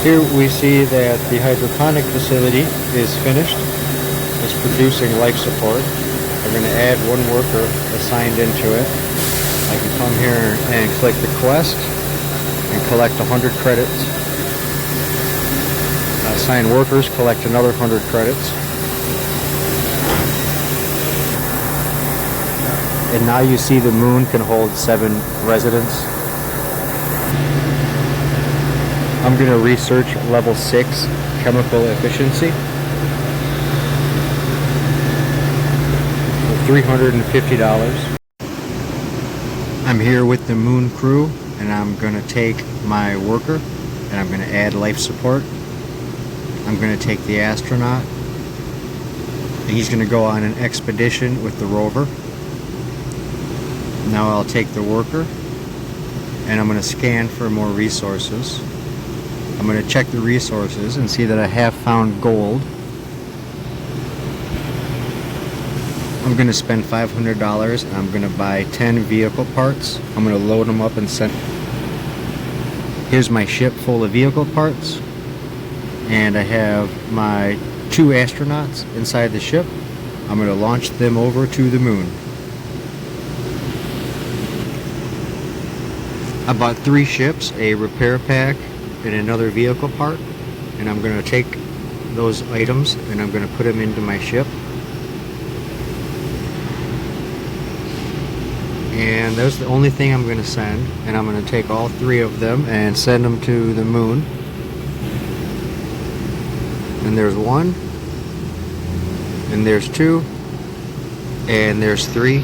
Here we see that the hydroponic facility is finished. It's producing life support. We're going to add one worker assigned into it. I can come here and click request and collect 100 credits. Assign workers, collect another 100 credits. And now you see the moon can hold 7 residents. I'm going to research level 6 chemical efficiency for $350. I'm here with the moon crew and I'm going to take my worker and I'm going to add life support. I'm going to take the astronaut. He's going to go on an expedition with the rover. Now I'll take the worker and I'm going to scan for more resources. I'm going to check the resources and see that I have found gold. I'm going to spend $500 and I'm going to buy 10 vehicle parts. I'm going to load them up and send. Here's my ship full of vehicle parts. And I have my 2 astronauts inside the ship. I'm going to launch them over to the moon. I bought 3 ships, a repair pack, and another vehicle part, and I'm going to take those items and I'm going to put them into my ship. And that's the only thing I'm going to send, and I'm going to take all 3 of them and send them to the moon. And there's 1, and there's 2, and there's 3.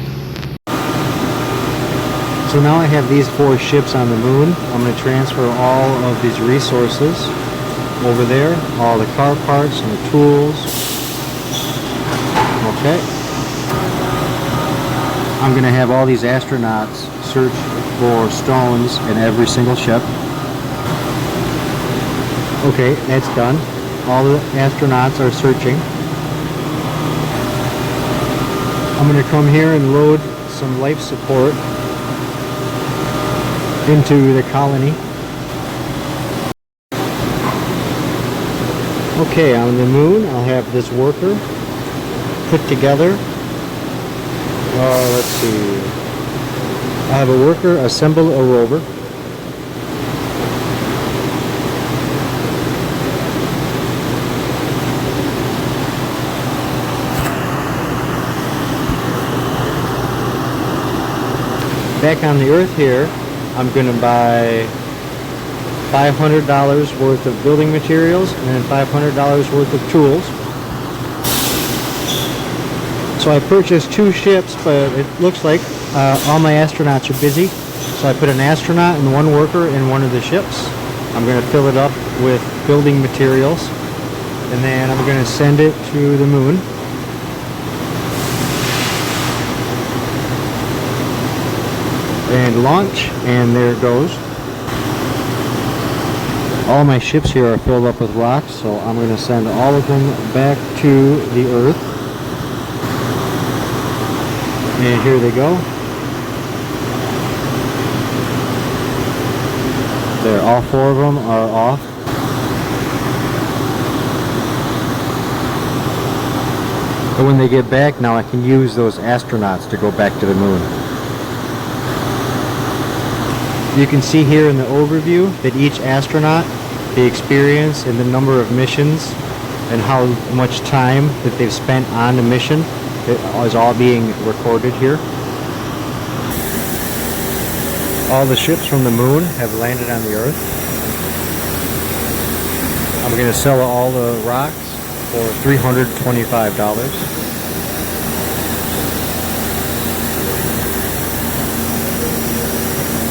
So now I have these 4 ships on the moon. I'm going to transfer all of these resources over there, all the car parts and the tools. Okay. I'm going to have all these astronauts search for stones in every single ship. Okay, that's done. All the astronauts are searching. I'm going to come here and load some life support into the colony. Okay, on the moon I'll have this worker put together. Let's see. I have a worker assemble a rover. Back on the Earth here, I'm going to buy $500 worth of building materials and $500 worth of tools. So I purchased 2 ships, but it looks like all my astronauts are busy. So I put an astronaut and 1 worker in one of the ships. I'm going to fill it up with building materials, and then I'm going to send it to the moon. And launch, and there it goes. All my ships here are filled up with rocks, so I'm going to send all of them back to the Earth. And here they go. There, all 4 of them are off. But when they get back, now I can use those astronauts to go back to the moon. You can see here in the overview that each astronaut, the experience and the number of missions and how much time that they've spent on the mission is all being recorded here. All the ships from the moon have landed on the Earth. I'm going to sell all the rocks for $325.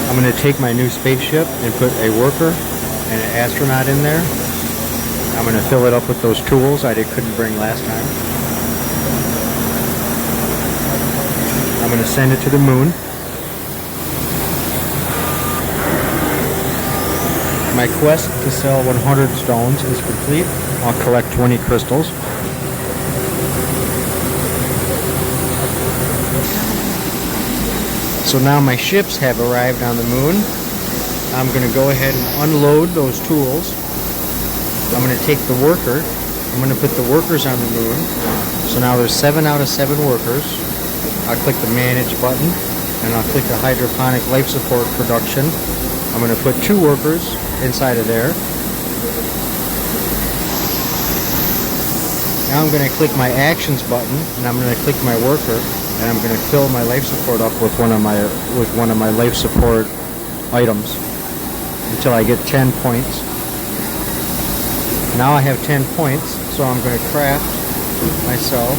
I'm going to take my new spaceship and put a worker and an astronaut in there. I'm going to fill it up with those tools I couldn't bring last time. I'm going to send it to the moon. My quest to sell 100 stones is complete. I'll collect 20 crystals. So now my ships have arrived on the moon. I'm going to go ahead and unload those tools. I'm going to take the worker. I'm going to put the workers on the moon. So now there's 7 out of 7 workers. I'll click the manage button and I'll click the hydroponic life support production. I'm going to put 2 workers inside of there. Now I'm going to click my actions button and I'm going to click my worker and I'm going to fill my life support up with one of my life support items until I get 10 points. Now I have 10 points, so I'm going to craft myself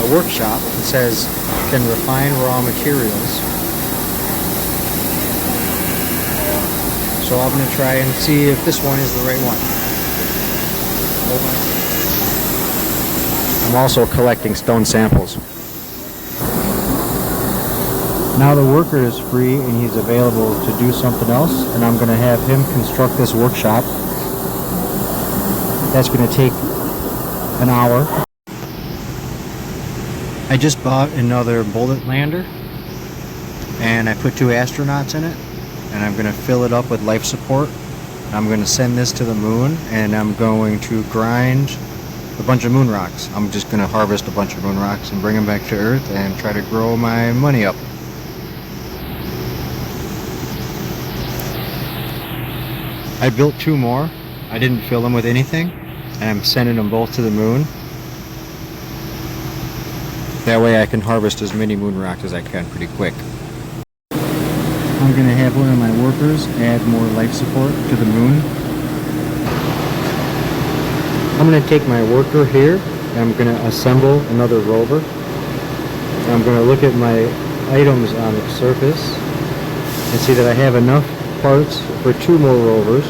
a workshop that says can refine raw materials. So I'm going to try and see if this one is the right one. I'm also collecting stone samples. Now the worker is free and he's available to do something else, and I'm going to have him construct this workshop. That's going to take an hour. I just bought another bullet lander and I put 2 astronauts in it, and I'm going to fill it up with life support. I'm going to send this to the moon and I'm going to grind a bunch of moon rocks. I'm just going to harvest a bunch of moon rocks and bring them back to Earth and try to grow my money up. I built 2 more. I didn't fill them with anything, and I'm sending them both to the moon. That way I can harvest as many moon rocks as I can pretty quick. I'm going to have one of my workers add more life support to the moon. I'm going to take my worker here and I'm going to assemble another rover. I'm going to look at my items on the surface and see that I have enough parts for 2 more rovers.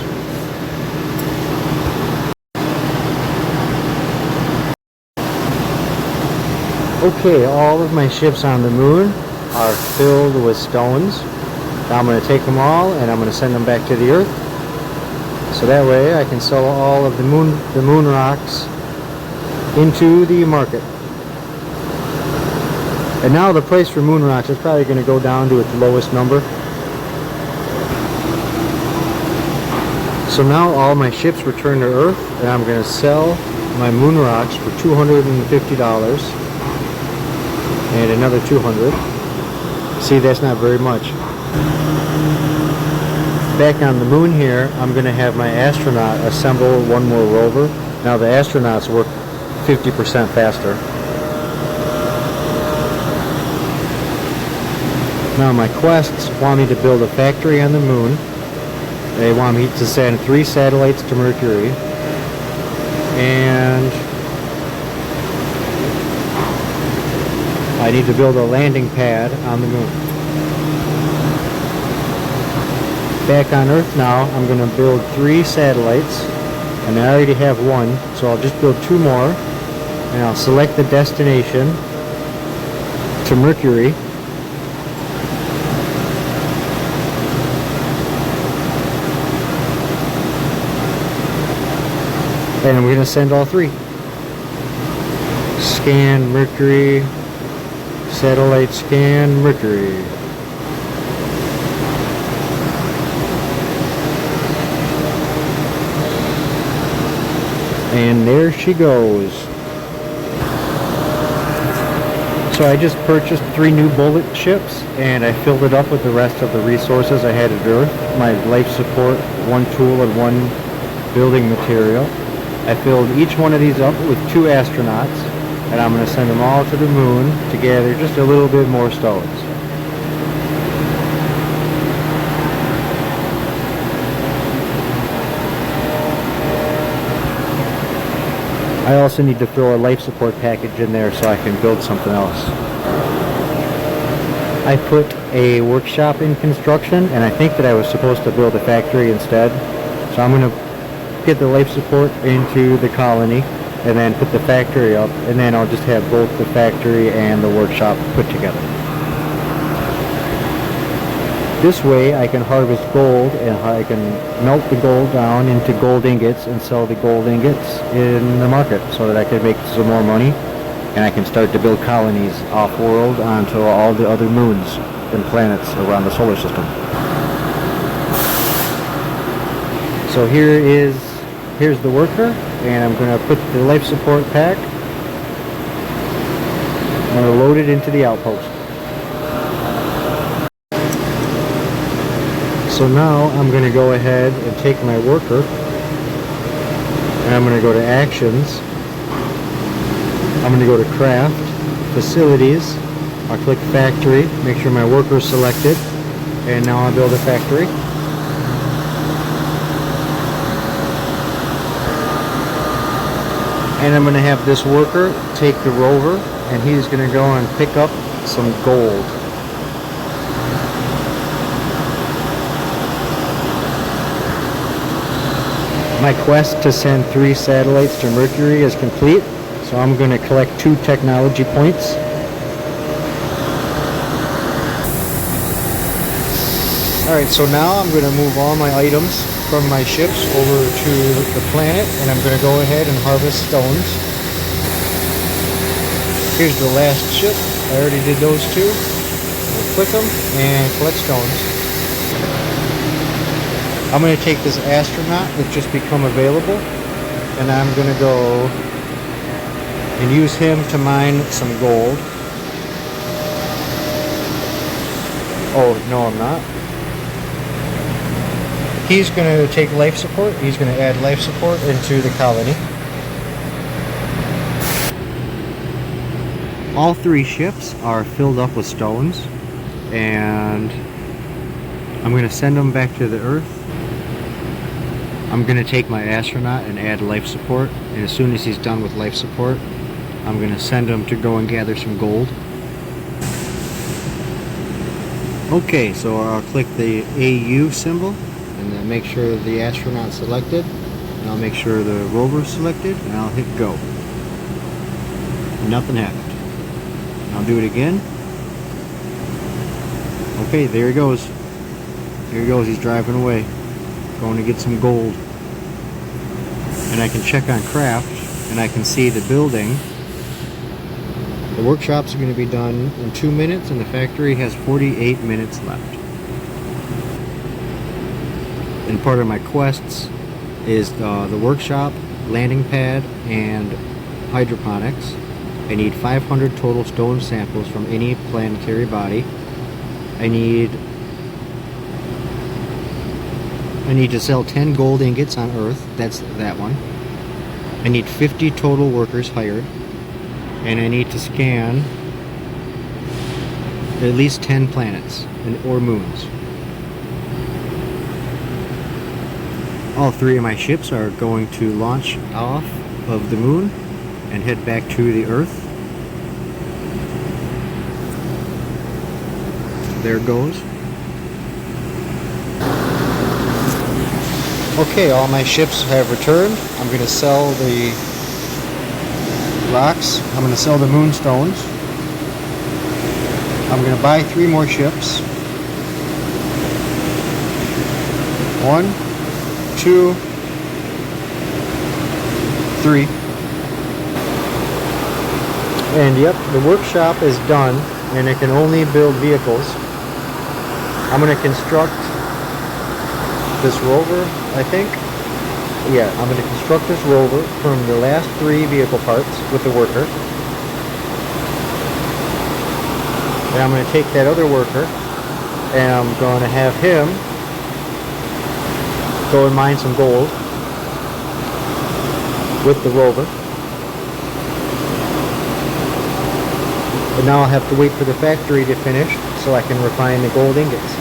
Okay, all of my ships on the moon are filled with stones. Now I'm going to take them all and I'm going to send them back to the Earth. So that way I can sell all of the moon rocks into the market. And now the price for moon rocks is probably going to go down to its lowest number. So now all my ships return to Earth and I'm going to sell my moon rocks for $250 and another 200. See, that's not very much. Back on the moon here, I'm going to have my astronaut assemble 1 more rover. Now the astronauts work 50% faster. Now my quests want me to build a factory on the moon. They want me to send 3 satellites to Mercury. And I need to build a landing pad on the moon. Back on Earth now, I'm going to build 3 satellites, and I already have 1, so I'll just build 2 more, and I'll select the destination to Mercury. And I'm going to send all 3. Scan Mercury, satellite scan Mercury. And there she goes. So I just purchased 3 new bullet ships and I filled it up with the rest of the resources I had at Earth. My life support, 1 tool and 1 building material. I filled each one of these up with 2 astronauts and I'm going to send them all to the moon to gather just a little bit more stones. I also need to throw a life support package in there so I can build something else. I put a workshop in construction and I think that I was supposed to build a factory instead. So I'm going to get the life support into the colony and then put the factory up, and then I'll just have both the factory and the workshop put together. This way I can harvest gold and I can melt the gold down into gold ingots and sell the gold ingots in the market so that I can make some more money and I can start to build colonies off-world onto all the other moons and planets around the solar system. So here is Here's the worker, and I'm going to put the life support pack. I'm going to load it into the outpost. So now I'm going to go ahead and take my worker, and I'm going to go to Actions. I'm going to go to Craft, Facilities. I'll click Factory, make sure my worker is selected, and now I'll build a factory. And I'm going to have this worker take the rover, and he's going to go and pick up some gold. My quest to send 3 satellites to Mercury is complete, so I'm going to collect 2 technology points. Alright, so now I'm going to move all my items from my ships over to the planet, and I'm going to go ahead and harvest stones. Here's the last ship. I already did those 2. I'll click them and collect stones. I'm going to take this astronaut that's just become available, and I'm going to go and use him to mine some gold. Oh, no, I'm not. He's going to take life support. He's going to add life support into the colony. All 3 ships are filled up with stones, and I'm going to send them back to the Earth. I'm going to take my astronaut and add life support, and as soon as he's done with life support, I'm going to send him to go and gather some gold. Okay, so I'll click the AU symbol, and then make sure the astronaut's selected, and I'll make sure the rover's selected, and I'll hit go. Nothing happened. I'll do it again. Okay, there he goes. Here he goes, he's driving away, going to get some gold. And I can check on Craft, and I can see the building. The workshops are going to be done in 2 minutes, and the factory has 48 minutes left. And part of my quests is the workshop, landing pad, and hydroponics. I need 500 total stone samples from any planetary body. I need to sell 10 gold ingots on Earth. That's that one. I need 50 total workers hired. And I need to scan at least 10 planets or moons. All 3 of my ships are going to launch off of the moon and head back to the Earth. There it goes. Okay, all my ships have returned. I'm going to sell the rocks. I'm going to sell the moonstones. I'm going to buy 3 more ships. 1, 2, 3. And yep, the workshop is done, and it can only build vehicles. I'm going to construct this rover, I think. Yeah, I'm going to construct this rover from the last 3 vehicle parts with the worker. And I'm going to take that other worker, and I'm going to have him go and mine some gold with the rover. And now I'll have to wait for the factory to finish so I can refine the gold ingots.